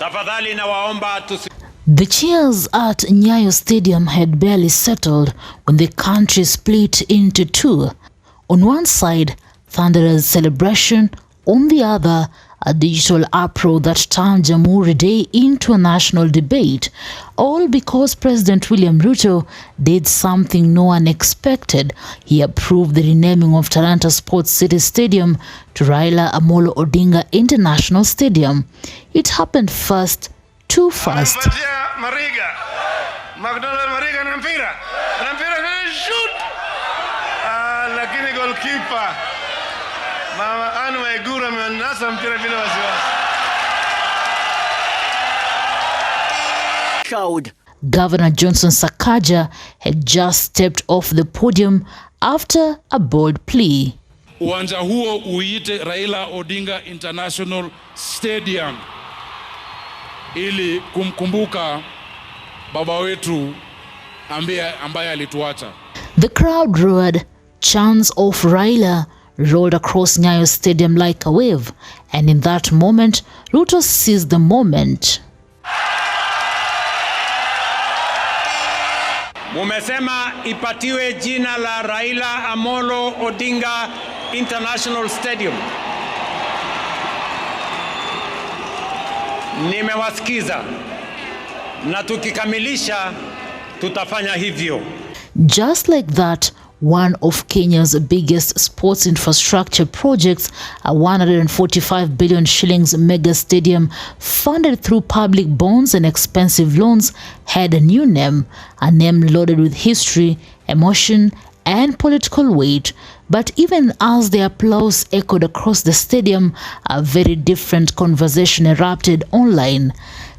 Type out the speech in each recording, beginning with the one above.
Tafadhali na waomba The cheers at Nyayo Stadium had barely settled when the country split into two. On one side, thunderous celebration, on the other, a digital uproar that turned Jamhuri Day into a national debate, all because President William Ruto did something no one expected. He approved the renaming of Talanta Stadium to Raila Amolo Odinga International Stadium. It happened fast, too fast. Governor Johnson Sakaja had just stepped off the podium after a bold plea. Uwanja huo uite Raila Odinga International Stadium ili kumkumbuka baba wetu ambaye alituacha. The crowd roared, chants of Raila rolled across Nyayo Stadium like a wave, and in that moment, Ruto seized the moment. Mumesema ipatiwe jina la Raila Amolo Odinga International Stadium. Nimewasikiza na tukikamilisha tutafanya hivyo. Just like that, one of Kenya's biggest sports infrastructure projects, a 145 billion shillings mega stadium funded through public bonds and expensive loans, had a new name, a name loaded with history, emotion, and political weight. But even as the applause echoed across the stadium, a very different conversation erupted online.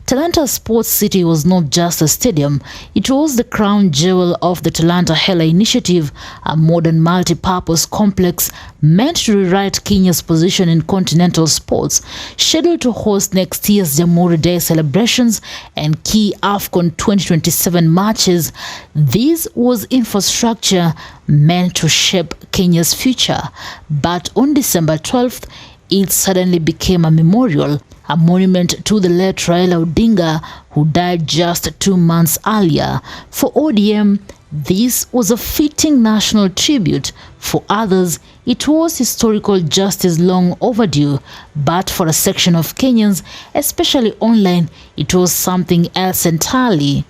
Talanta Sports City was not just a stadium, it was the crown jewel of the Talanta Hela initiative, a modern multi-purpose complex meant to rewrite Kenya's position in continental sports, scheduled to host next year's Jamhuri Day celebrations and key AFCON 2027 matches. This was infrastructure meant to shape Kenya's future. But on December 12th, it suddenly became a memorial, a monument to the late Raila Odinga, who died just 2 months earlier. For ODM, this was a fitting national tribute. For others, it was historical justice long overdue. But for a section of Kenyans, especially online, it was something else entirely.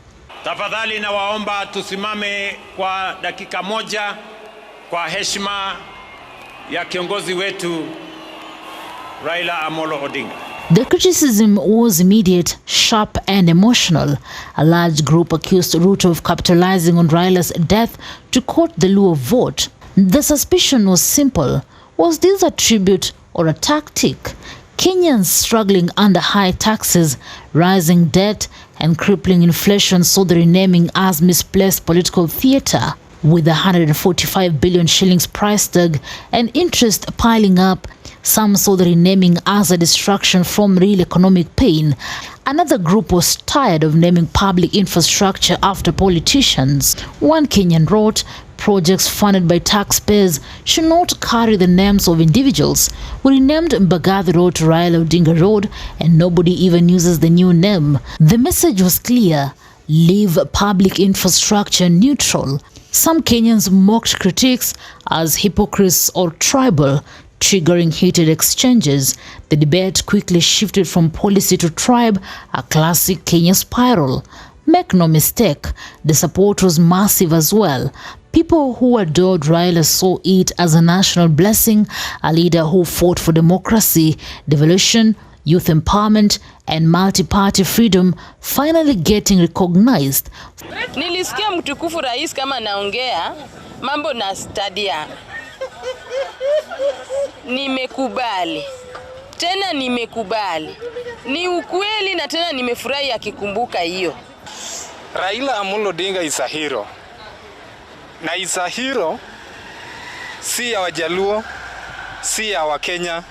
Tafadhali na waomba tusimame kwa dakika moja kwa heshima ya kiongozi wetu Raila Amolo Odinga. The criticism was immediate, sharp and emotional. A large group accused Ruto of capitalizing on Raila's death to court the Luo vote. The suspicion was simple. Was this a tribute or a tactic? Kenyans struggling under high taxes, rising debt and crippling inflation saw the renaming as misplaced political theatre. With 145 billion shillings price tag and interest piling up, some saw the renaming as a distraction from real economic pain. Another group was tired of naming public infrastructure after politicians. One Kenyan wrote, projects funded by taxpayers should not carry the names of individuals. We renamed Mbagathi Road to Raila Odinga Road and nobody even uses the new name. The message was clear: leave public infrastructure neutral. Some Kenyans mocked critics as hypocrites or tribal, triggering heated exchanges. The debate quickly shifted from policy to tribe, a classic Kenya spiral. Make no mistake, the support was massive as well. People who adored Raila saw it as a national blessing, a leader who fought for democracy, devolution, youth empowerment, and multi-party freedom finally getting recognized. Nilisikia mtukufu rais kama naongea mambo na stadia. Nimekubali. Tena nimekubali. Ni ukweli na tena nimefurahi akikumbuka hiyo. Raila Amolo Odinga is a hero. Na is a hero si ya Wajaluo, si ya Wakenya,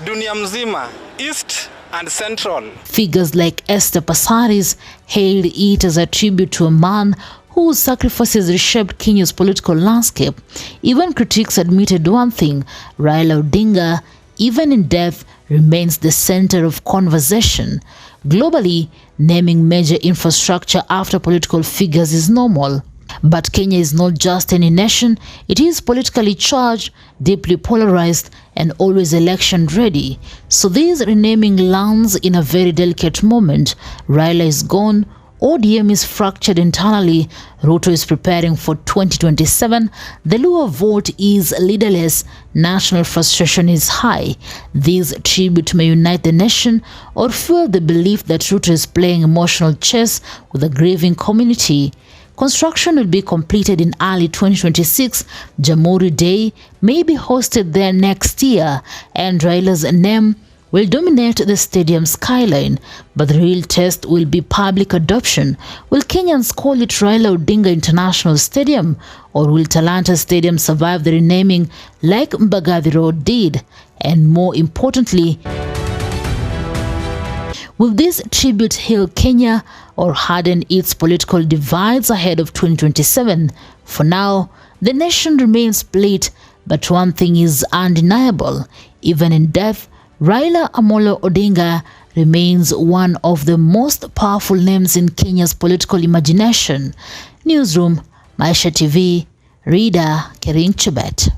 dunia mzima, East and Central. Figures like Esther Passaris hailed it as a tribute to a man whose sacrifices reshaped Kenya's political landscape. Even critics admitted one thing: Raila Odinga, even in death, remains the center of conversation. Globally, naming major infrastructure after political figures is normal. But Kenya is not just any nation, it is politically charged, deeply polarized, and always election ready. So this renaming lands in a very delicate moment. Raila is gone, ODM is fractured internally, Ruto is preparing for 2027, the Luo vote is leaderless, national frustration is high. This tribute may unite the nation or fuel the belief that Ruto is playing emotional chess with a grieving community. Construction will be completed in early 2026. Jamhuri Day may be hosted there next year, and Raila's name will dominate the stadium skyline. But the real test will be public adoption. Will Kenyans call it Raila Odinga International Stadium, or will Talanta Stadium survive the renaming like Mbagathi Road did? And more importantly, will this tribute heal Kenya or harden its political divides ahead of 2027? For now, the nation remains split, but one thing is undeniable. Even in death, Raila Amolo Odinga remains one of the most powerful names in Kenya's political imagination. Newsroom, Maisha TV, Reader Kering Chebet.